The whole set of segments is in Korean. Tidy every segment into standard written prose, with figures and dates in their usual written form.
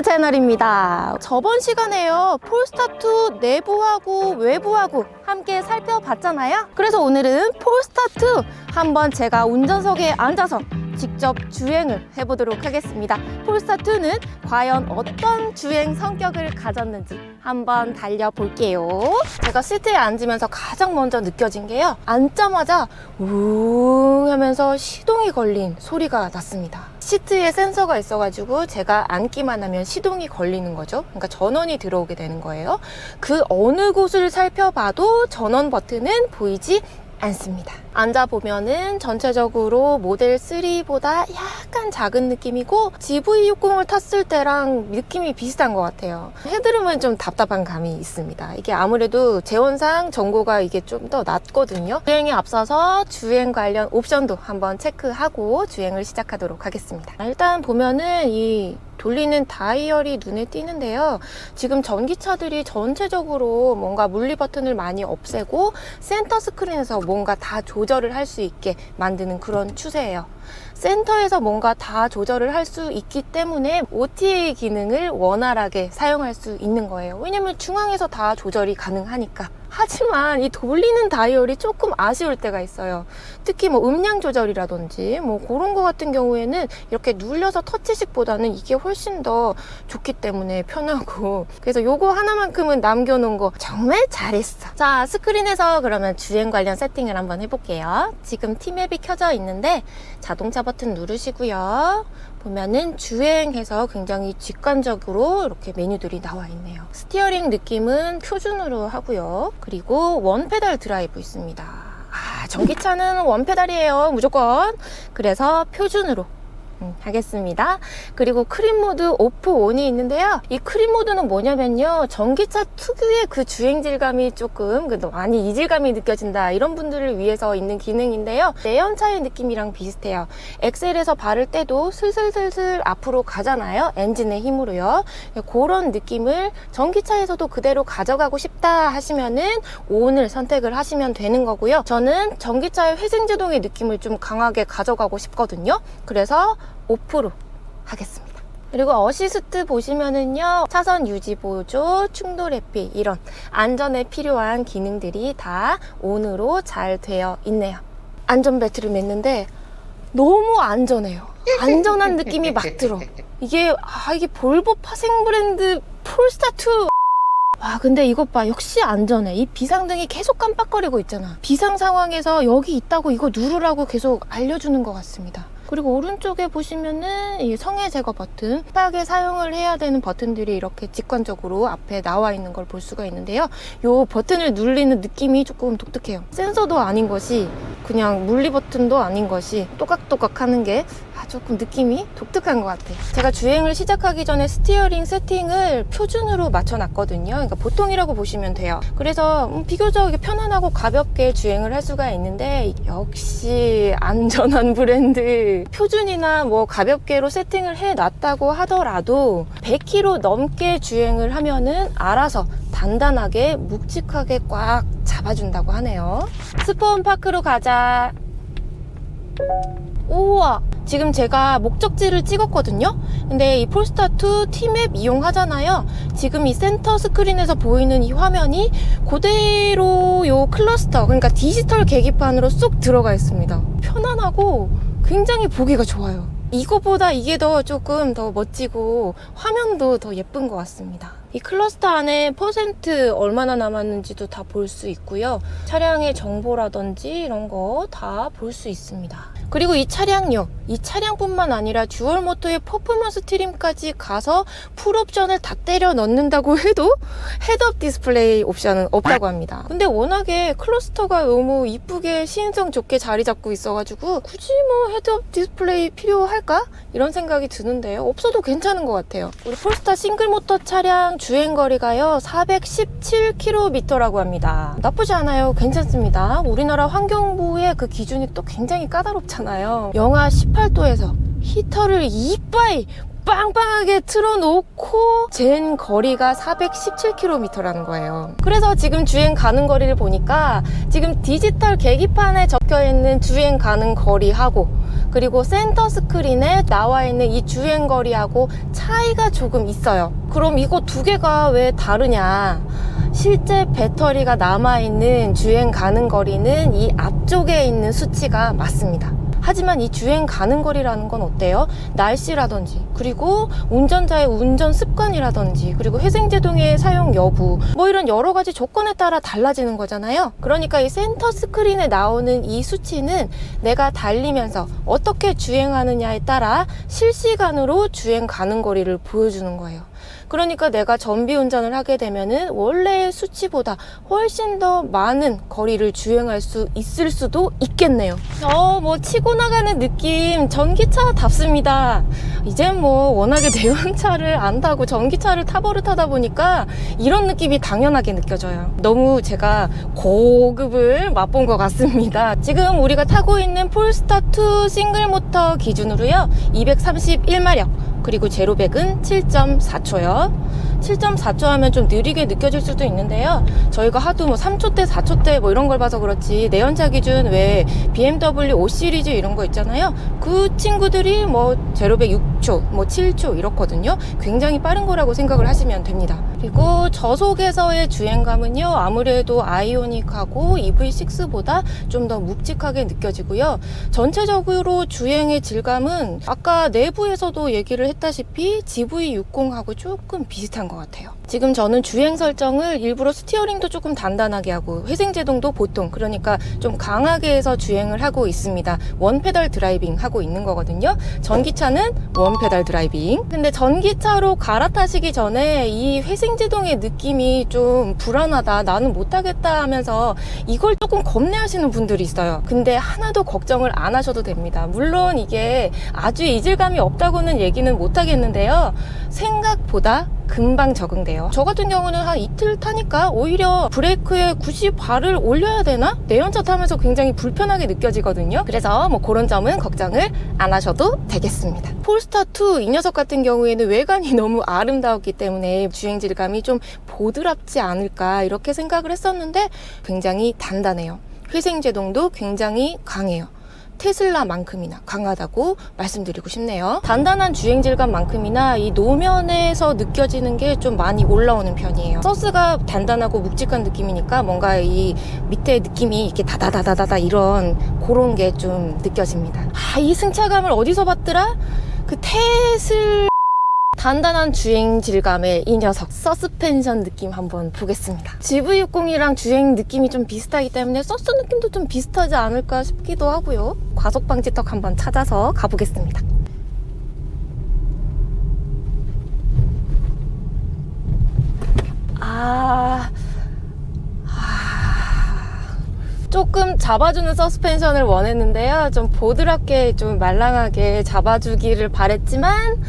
채널입니다. 저번 시간에요, 폴스타2 내부하고 외부하고 함께 살펴봤잖아요. 그래서 오늘은 폴스타2 한번 제가 운전석에 앉아서 직접 주행을 해보도록 하겠습니다. 폴스타2는 과연 어떤 주행 성격을 가졌는지 한번 달려볼게요. 제가 시트에 앉으면서 가장 먼저 느껴진 게요, 앉자마자 웅 하면서 시동이 걸린 소리가 났습니다. 시트에 센서가 있어가지고 제가 앉기만 하면 시동이 걸리는 거죠. 그러니까 전원이 들어오게 되는 거예요. 그 어느 곳을 살펴봐도 전원 버튼은 보이지 않습니다. 앉아보면은 전체적으로 모델 3보다 약간 작은 느낌이고 GV60을 탔을 때랑 느낌이 비슷한 것 같아요. 헤드룸은 좀 답답한 감이 있습니다. 이게 아무래도 재원상 전고가 이게 좀 더 낮거든요. 주행에 앞서서 주행 관련 옵션도 한번 체크하고 주행을 시작하도록 하겠습니다. 일단 보면은 이 돌리는 다이얼이 눈에 띄는데요. 지금 전기차들이 전체적으로 뭔가 물리 버튼을 많이 없애고 센터 스크린에서 뭔가 다 조절을 할 수 있게 만드는 그런 추세예요. 센터에서 뭔가 다 조절을 할 수 있기 때문에 OTA 기능을 원활하게 사용할 수 있는 거예요. 왜냐면 중앙에서 다 조절이 가능하니까. 하지만 이 돌리는 다이얼이 조금 아쉬울 때가 있어요. 특히 뭐 음량 조절이라든지 뭐 그런 거 같은 경우에는 이렇게 눌려서 터치식보다는 이게 훨씬 더 좋기 때문에 편하고, 그래서 요거 하나만큼은 남겨놓은 거 정말 잘했어. 자, 스크린에서 그러면 주행 관련 세팅을 한번 해볼게요. 지금 T맵이 켜져 있는데 자동차 버튼 누르시고요. 보면은 주행해서 굉장히 직관적으로 이렇게 메뉴들이 나와 있네요. 스티어링 느낌은 표준으로 하고요. 그리고 원페달 드라이브 있습니다. 전기차는 원페달이에요, 무조건. 그래서 표준으로 하겠습니다. 그리고 크립 모드 오프 온이 있는데요. 이 크립 모드는 뭐냐면요, 전기차 특유의 그 주행 질감이 조금 많이 이질감이 느껴진다, 이런 분들을 위해서 있는 기능인데요. 내연차의 느낌이랑 비슷해요. 엑셀에서 바를 때도 슬슬슬슬 앞으로 가잖아요, 엔진의 힘으로요. 그런 느낌을 전기차에서도 그대로 가져가고 싶다 하시면은 온을 선택을 하시면 되는 거고요. 저는 전기차의 회생제동의 느낌을 좀 강하게 가져가고 싶거든요. 그래서 오프로 하겠습니다. 그리고 어시스트 보시면은요, 차선 유지 보조, 충돌 회피, 이런 안전에 필요한 기능들이 다 온으로 잘 되어 있네요. 안전벨트를 맸는데 너무 안전해요. 안전한 느낌이 막 들어. 이게 볼보 파생 브랜드 폴스타2. 와, 근데 이것 봐, 역시 안전해. 이 비상등이 계속 깜빡거리고 있잖아. 비상 상황에서 여기 있다고 이거 누르라고 계속 알려주는 것 같습니다. 그리고 오른쪽에 보시면은 이 성해 제거 버튼, 급하게 사용을 해야 되는 버튼들이 이렇게 직관적으로 앞에 나와 있는 걸 볼 수가 있는데요. 이 버튼을 누르는 느낌이 조금 독특해요. 센서도 아닌 것이, 그냥 물리 버튼도 아닌 것이 또각또각 하는 게 조금 느낌이 독특한 것 같아요. 제가 주행을 시작하기 전에 스티어링 세팅을 표준으로 맞춰놨거든요. 그러니까 보통이라고 보시면 돼요. 그래서 비교적 편안하고 가볍게 주행을 할 수가 있는데, 역시 안전한 브랜드. 표준이나 뭐 가볍게로 세팅을 해놨다고 하더라도 100km 넘게 주행을 하면은 알아서 단단하게 묵직하게 꽉 잡아준다고 하네요. 스폰 파크로 가자. 우와, 지금 제가 목적지를 찍었거든요. 근데 이 폴스타2 T맵 이용하잖아요. 지금 이 센터 스크린에서 보이는 이 화면이 그대로 요 클러스터, 그러니까 디지털 계기판으로 쏙 들어가 있습니다. 편안하고 굉장히 보기가 좋아요. 이거보다 이게 더 조금 더 멋지고 화면도 더 예쁜 것 같습니다. 이 클러스터 안에 퍼센트 얼마나 남았는지도 다 볼 수 있고요. 차량의 정보라든지 이런 거 다 볼 수 있습니다. 그리고 이 차량요, 이 차량뿐만 아니라 듀얼 모터의 퍼포먼스 트림까지 가서 풀 옵션을 다 때려 넣는다고 해도 헤드업 디스플레이 옵션은 없다고 합니다. 근데 워낙에 클러스터가 너무 이쁘게 시인성 좋게 자리 잡고 있어가지고 굳이 뭐 헤드업 디스플레이 필요할까? 이런 생각이 드는데요. 없어도 괜찮은 것 같아요. 우리 폴스타 싱글 모터 차량 주행거리가요 417km라고 합니다. 나쁘지 않아요. 괜찮습니다. 우리나라 환경부의 그 기준이 또 굉장히 까다롭잖아요. 영하 18도에서 히터를 이빠이 빵빵하게 틀어놓고 잰 거리가 417km라는 거예요. 그래서 지금 주행 가는 거리를 보니까 지금 디지털 계기판에 적혀있는 주행 가는 거리하고, 그리고 센터 스크린에 나와 있는 이 주행 거리하고 차이가 조금 있어요. 그럼 이거 두 개가 왜 다르냐? 실제 배터리가 남아있는 주행 가능 거리는 이 앞쪽에 있는 수치가 맞습니다. 하지만 이 주행 가능 거리라는 건 어때요? 날씨라든지, 그리고 운전자의 운전 습관이라든지, 그리고 회생제동의 사용 여부, 뭐 이런 여러 가지 조건에 따라 달라지는 거잖아요. 그러니까 이 센터 스크린에 나오는 이 수치는 내가 달리면서 어떻게 주행하느냐에 따라 실시간으로 주행 가능 거리를 보여주는 거예요. 그러니까 내가 전비 운전을 하게 되면은 원래의 수치보다 훨씬 더 많은 거리를 주행할 수 있을 수도 있겠네요. 뭐 치고 나가는 느낌 전기차답습니다. 이젠 뭐 워낙에 대형차를 안 타고 전기차를 타버릇하다 보니까 이런 느낌이 당연하게 느껴져요. 너무 제가 고급을 맛본 것 같습니다. 지금 우리가 타고 있는 폴스타2 싱글모터 기준으로요, 231마력, 그리고 제로백은 7.4초요. 7.4초 하면 좀 느리게 느껴질 수도 있는데요. 저희가 하도 뭐 3초대, 4초대 뭐 이런 걸 봐서 그렇지, 내연차 기준 왜 BMW 5 시리즈 이런 거 있잖아요. 그 친구들이 뭐 제로백 6초, 뭐 7초 이렇거든요. 굉장히 빠른 거라고 생각을 하시면 됩니다. 그리고 저속에서의 주행감은요, 아무래도 아이오닉하고 EV6보다 좀 더 묵직하게 느껴지고요. 전체적으로 주행의 질감은 아까 내부에서도 얘기를 했다시피 GV60하고 조금 비슷한 것 같아요. 지금 저는 주행 설정을 일부러 스티어링도 조금 단단하게 하고 회생제동도 보통, 그러니까 좀 강하게 해서 주행을 하고 있습니다. 원페달 드라이빙 하고 있는 거거든요. 전기차는 원페달 드라이빙. 근데 전기차로 갈아타시기 전에 이 회생제동의 느낌이 좀 불안하다, 나는 못하겠다 하면서 이걸 조금 겁내하시는 분들이 있어요. 근데 하나도 걱정을 안 하셔도 됩니다. 물론 이게 아주 이질감이 없다고는 얘기는 못 하겠는데요, 생각보다 금방 적응돼요. 저 같은 경우는 한 이틀 타니까 오히려 브레이크에 굳이 발을 올려야 되나? 내연차 타면서 굉장히 불편하게 느껴지거든요. 그래서 뭐 그런 점은 걱정을 안 하셔도 되겠습니다. 폴스타2 이 녀석 같은 경우에는 외관이 너무 아름다웠기 때문에 주행 질감이 좀 보드랍지 않을까 이렇게 생각을 했었는데 굉장히 단단해요. 회생제동도 굉장히 강해요. 테슬라만큼이나 강하다고 말씀드리고 싶네요. 단단한 주행 질감만큼이나 이 노면에서 느껴지는 게 좀 많이 올라오는 편이에요. 서스가 단단하고 묵직한 느낌이니까 뭔가 이 밑에 느낌이 이렇게 다다다다다다 이런 그런 게 좀 느껴집니다. 이 승차감을 어디서 봤더라? 그 단단한 주행 질감의 이 녀석, 서스펜션 느낌 한번 보겠습니다. GV60이랑 주행 느낌이 좀 비슷하기 때문에 서스 느낌도 좀 비슷하지 않을까 싶기도 하고요. 과속 방지턱 한번 찾아서 가보겠습니다. 조금 잡아주는 서스펜션을 원했는데요, 좀 보드랍게 좀 말랑하게 잡아주기를 바랬지만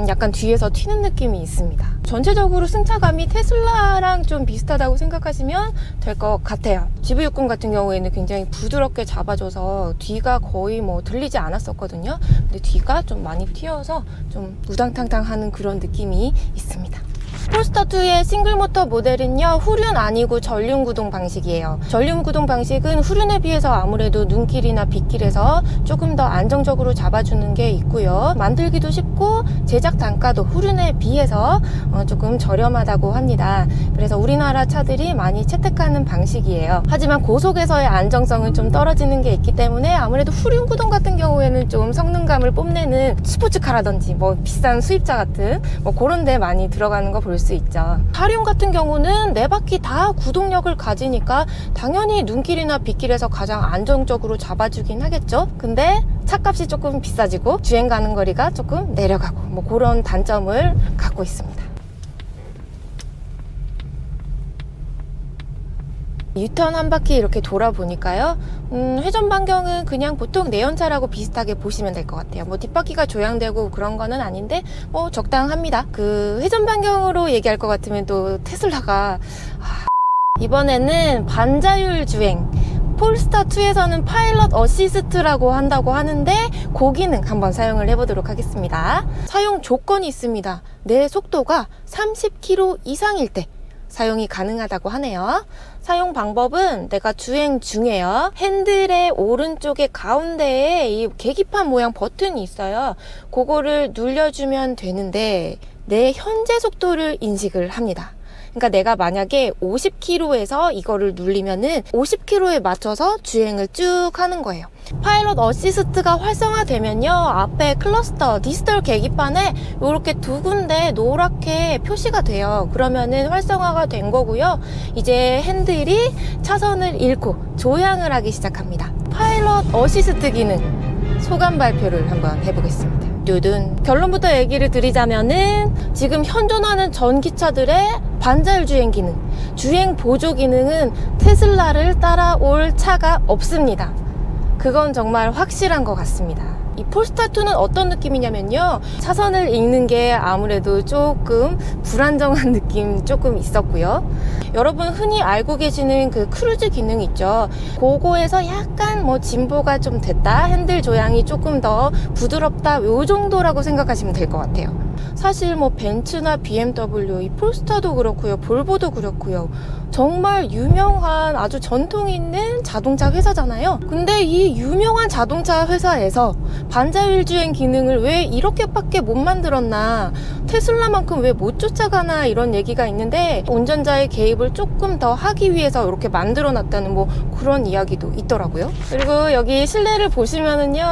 약간 뒤에서 튀는 느낌이 있습니다. 전체적으로 승차감이 테슬라랑 좀 비슷하다고 생각하시면 될 것 같아요. GV60 같은 경우에는 굉장히 부드럽게 잡아줘서 뒤가 거의 뭐 들리지 않았었거든요. 근데 뒤가 좀 많이 튀어서 좀 우당탕탕 하는 그런 느낌이 있습니다. 폴스타2의 싱글모터 모델은요, 후륜 아니고 전륜 구동 방식이에요. 전륜 구동 방식은 후륜에 비해서 아무래도 눈길이나 빗길에서 조금 더 안정적으로 잡아주는 게 있고요. 만들기도 쉽고 제작 단가도 후륜에 비해서 조금 저렴하다고 합니다. 그래서 우리나라 차들이 많이 채택하는 방식이에요. 하지만 고속에서의 안정성은 좀 떨어지는 게 있기 때문에 아무래도 후륜 구동 같은 경우에는 좀 성능감을 뽐내는 스포츠카라든지 뭐 비싼 수입차 같은 뭐 그런 데 많이 들어가는 거 볼 수 있죠. 하륜 같은 경우는 네 바퀴 다 구동력을 가지니까 당연히 눈길이나 빗길에서 가장 안정적으로 잡아주긴 하겠죠. 근데 차값이 조금 비싸지고 주행 가는 거리가 조금 내려가고 뭐 그런 단점을 갖고 있습니다. 유턴 한 바퀴 이렇게 돌아보니까요, 회전 반경은 그냥 보통 내연차라고 비슷하게 보시면 될 것 같아요. 뭐 뒷바퀴가 조향되고 그런 거는 아닌데 뭐 적당합니다. 그 회전 반경으로 얘기할 것 같으면 또 테슬라가 이번에는 반자율 주행, 폴스타2에서는 파일럿 어시스트라고 한다고 하는데 그 기능 한번 사용을 해보도록 하겠습니다. 사용 조건이 있습니다. 내 속도가 30km 이상일 때 사용이 가능하다고 하네요. 사용 방법은 내가 주행 중에요. 핸들의 오른쪽에 가운데에 이 계기판 모양 버튼이 있어요. 그거를 눌려주면 되는데 내 현재 속도를 인식을 합니다. 그러니까 내가 만약에 50km에서 이거를 누르면은 50km에 맞춰서 주행을 쭉 하는 거예요. 파일럿 어시스트가 활성화되면요, 앞에 클러스터, 디지털 계기판에 이렇게 두 군데 노랗게 표시가 돼요. 그러면은 활성화가 된 거고요. 이제 핸들이 차선을 잃고 조향을 하기 시작합니다. 파일럿 어시스트 기능 소감 발표를 한번 해보겠습니다. 뚜둔. 결론부터 얘기를 드리자면은 지금 현존하는 전기차들의 반자율 주행 기능, 주행 보조 기능은 테슬라를 따라올 차가 없습니다. 그건 정말 확실한 것 같습니다. 이 폴스타2는 어떤 느낌이냐면요, 차선을 읽는 게 아무래도 조금 불안정한 느낌 조금 있었고요. 여러분 흔히 알고 계시는 그 크루즈 기능 있죠. 그거에서 약간 뭐 진보가 좀 됐다, 핸들 조향이 조금 더 부드럽다, 요 정도라고 생각하시면 될 것 같아요. 사실 뭐 벤츠나 BMW, 이 폴스타도 그렇고요, 볼보도 그렇고요, 정말 유명한 아주 전통 있는 자동차 회사잖아요. 근데 이 유명한 자동차 회사에서 반자율 주행 기능을 왜 이렇게밖에 못 만들었나, 테슬라만큼 왜 못 쫓아가나, 이런 얘기가 있는데 운전자의 개입을 조금 더 하기 위해서 이렇게 만들어 놨다는 뭐 그런 이야기도 있더라고요. 그리고 여기 실내를 보시면은요,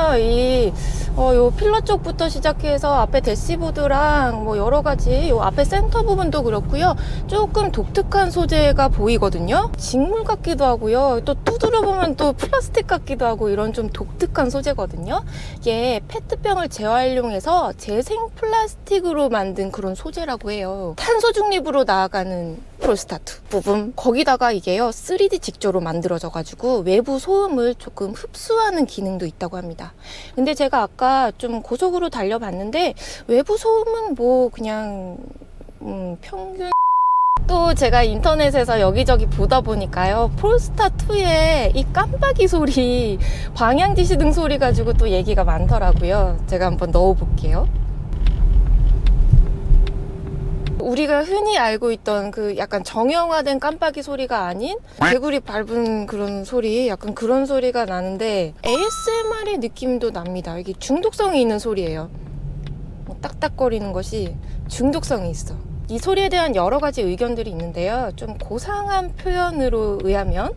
요 필러 쪽부터 시작해서 앞에 대시보드랑 뭐 여러 가지, 요 앞에 센터 부분도 그렇고요, 조금 독특한 소재가 보이거든요. 직물 같기도 하고요, 또 두드려 보면 또 플라스틱 같기도 하고, 이런 좀 독특한 소재거든요. 이게 페트병을 재활용해서 재생 플라스틱으로 만든 그런 소재라고 해요. 탄소 중립으로 나아가는 폴스타2 부분, 거기다가 이게요 3D 직조로 만들어져 가지고 외부 소음을 조금 흡수하는 기능도 있다고 합니다. 근데 제가 아까 좀 고속으로 달려봤는데 외부 소음은 뭐 그냥 평균. 또 제가 인터넷에서 여기저기 보다 보니까요, 폴스타2의 이 깜빡이 소리, 방향 지시등 소리 가지고 또 얘기가 많더라고요. 제가 한번 넣어볼게요. 우리가 흔히 알고 있던 그 약간 정형화된 깜빡이 소리가 아닌 개구리 밟은 그런 소리, 약간 그런 소리가 나는데 ASMR의 느낌도 납니다. 이게 중독성이 있는 소리예요. 딱딱거리는 것이 중독성이 있어. 이 소리에 대한 여러 가지 의견들이 있는데요, 좀 고상한 표현으로 의하면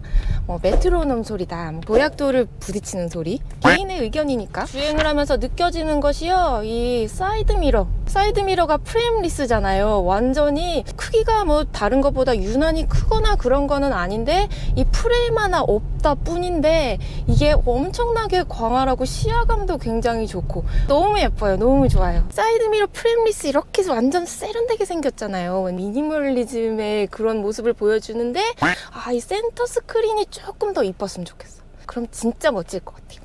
메트로놈 소리다, 도약돌을 부딪히는 소리, 개인의 의견이니까. 주행을 하면서 느껴지는 것이요, 이 사이드미러가 프레임리스잖아요. 완전히 크기가 뭐 다른 것보다 유난히 크거나 그런 거는 아닌데 이 프레임 하나 없다 뿐인데 이게 엄청나게 광활하고 시야감도 굉장히 좋고 너무 예뻐요. 너무 좋아요. 사이드미러 프레임리스 이렇게 완전 세련되게 생겼잖아요. 미니멀리즘의 그런 모습을 보여주는데, 이 센터 스크린이 조금 더 이뻤으면 좋겠어. 그럼 진짜 멋질 것 같아요.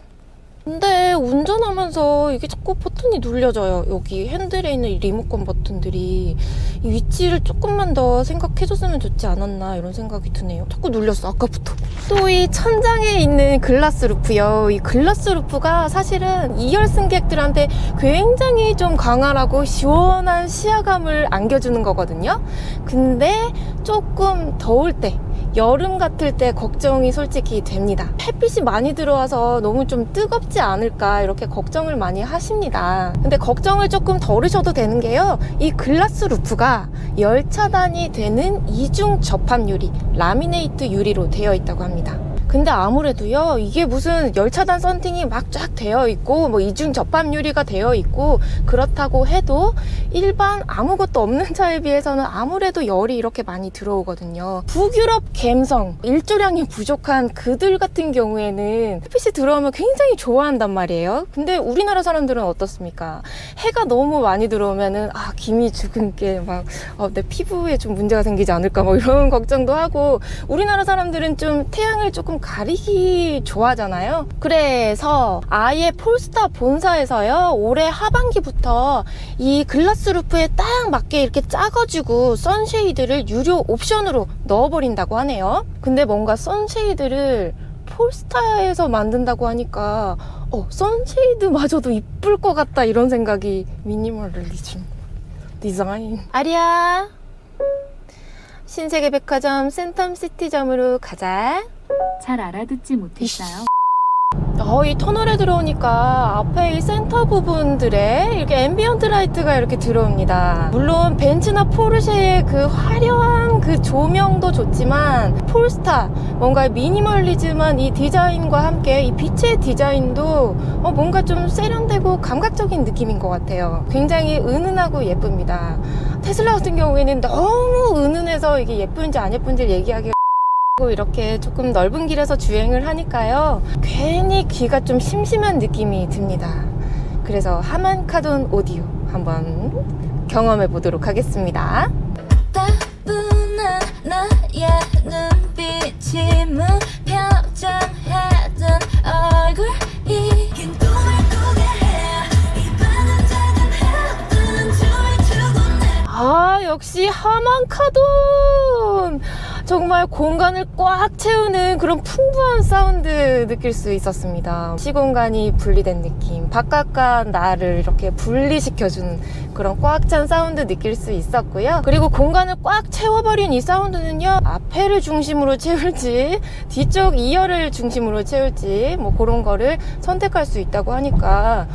근데 운전하면서 이게 자꾸 버튼이 눌려져요. 여기 핸들에 있는 이 리모컨 버튼들이 이 위치를 조금만 더 생각해줬으면 좋지 않았나, 이런 생각이 드네요. 자꾸 눌렸어, 아까부터. 또 이 천장에 있는 글라스 루프요. 이 글라스 루프가 사실은 2열 승객들한테 굉장히 좀 광활하고 시원한 시야감을 안겨주는 거거든요. 근데 조금 더울 때, 여름 같을 때 걱정이 솔직히 됩니다. 햇빛이 많이 들어와서 너무 좀 뜨겁지 않을까, 이렇게 걱정을 많이 하십니다. 근데 걱정을 조금 덜으셔도 되는 게요, 이 글라스 루프가 열차단이 되는 이중 접합 유리, 라미네이트 유리로 되어 있다고 합니다. 근데 아무래도요, 이게 무슨 열차단 썬팅이 막 쫙 되어 있고 뭐 이중 접합 유리가 되어 있고 그렇다고 해도 일반 아무것도 없는 차에 비해서는 아무래도 열이 이렇게 많이 들어오거든요. 북유럽 갬성, 일조량이 부족한 그들 같은 경우에는 햇빛이 들어오면 굉장히 좋아한단 말이에요. 근데 우리나라 사람들은 어떻습니까? 해가 너무 많이 들어오면은 김이 죽은 게 막 내 피부에 좀 문제가 생기지 않을까 뭐 이런 걱정도 하고, 우리나라 사람들은 좀 태양을 조금 가리기 좋아하잖아요. 그래서 아예 폴스타 본사에서요, 올해 하반기부터 이 글라스 루프에 딱 맞게 이렇게 짜가지고 선쉐이드를 유료 옵션으로 넣어버린다고 하네요. 근데 뭔가 선쉐이드를 폴스타에서 만든다고 하니까 선쉐이드마저도 이쁠 것 같다, 이런 생각이. 미니멀리즘 디자인. 아리야, 신세계백화점 센텀시티점으로 가자. 잘 알아듣지 못했어요. 이 터널에 들어오니까 앞에 이 센터 부분들에 이렇게 앰비언트 라이트가 이렇게 들어옵니다. 물론 벤츠나 포르쉐의 그 화려한 그 조명도 좋지만 폴스타 뭔가 미니멀리즘한 이 디자인과 함께 이 빛의 디자인도 뭔가 좀 세련되고 감각적인 느낌인 것 같아요. 굉장히 은은하고 예쁩니다. 테슬라 같은 경우에는 너무 은은해서 이게 예쁜지 안 예쁜지 얘기하기가 이렇게 조금 넓은 길에서 주행을 하니까요, 괜히 귀가 좀 심심한 느낌이 듭니다. 그래서 하만카돈 오디오 한번 경험해 보도록 하겠습니다. 따분한 나의 눈빛이 무표정하던 얼굴이 긴또말꾸게 해. 이 밤은 작은 해든 춤을 추고 내 역시 하만카돈! 정말 공간을 꽉 채우는 그런 풍부한 사운드 느낄 수 있었습니다. 시공간이 분리된 느낌, 바깥과 나를 이렇게 분리시켜준 그런 꽉 찬 사운드 느낄 수 있었고요. 그리고 공간을 꽉 채워버린 이 사운드는요, 앞에를 중심으로 채울지 뒤쪽 2열을 중심으로 채울지 뭐 그런 거를 선택할 수 있다고 하니까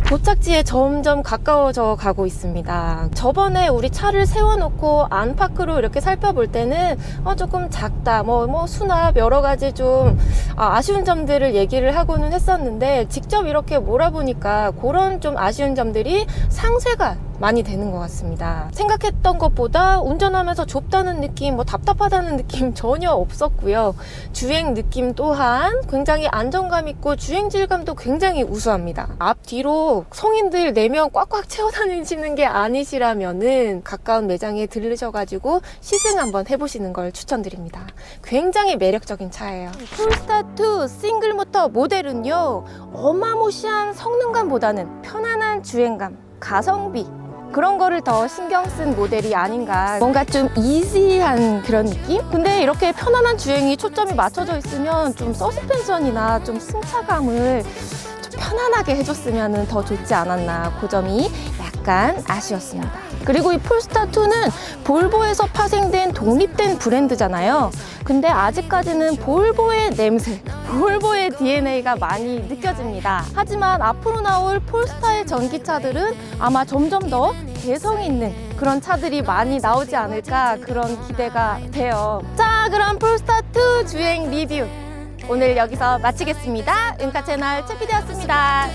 도착지에 점점 가까워져 가고 있습니다. 저번에 우리 차를 세워놓고 안팎으로 이렇게 살펴볼 때는 조금 작다, 뭐 수납 여러 가지 좀 아쉬운 점들을 얘기를 하고는 했었는데, 직접 이렇게 몰아보니까 그런 좀 아쉬운 점들이 상쇄가 많이 되는 것 같습니다. 생각했던 것보다 운전하면서 좁다는 느낌, 뭐 답답하다는 느낌 전혀 없었고요. 주행 느낌 또한 굉장히 안정감 있고 주행 질감도 굉장히 우수합니다. 앞뒤로 성인들 4명 꽉꽉 채워 다니시는 게 아니시라면은 가까운 매장에 들르셔가지고 시승 한번 해보시는 걸 추천드립니다. 굉장히 매력적인 차예요. 폴스타2 싱글 모터 모델은요, 어마무시한 성능감보다는 편안한 주행감, 가성비 그런 거를 더 신경 쓴 모델이 아닌가. 뭔가 좀 이지한 그런 느낌? 근데 이렇게 편안한 주행이 초점이 맞춰져 있으면 좀 서스펜션이나 좀 승차감을 좀 편안하게 해줬으면 더 좋지 않았나. 그 점이 약간 아쉬웠습니다. 그리고 이 폴스타2는 볼보에서 파생된 독립된 브랜드잖아요. 근데 아직까지는 볼보의 냄새, 볼보의 DNA가 많이 느껴집니다. 하지만 앞으로 나올 폴스타의 전기차들은 아마 점점 더 개성 있는 그런 차들이 많이 나오지 않을까, 그런 기대가 돼요. 자, 그럼 폴스타2 주행 리뷰 오늘 여기서 마치겠습니다. 은카 채널 채피디였습니다.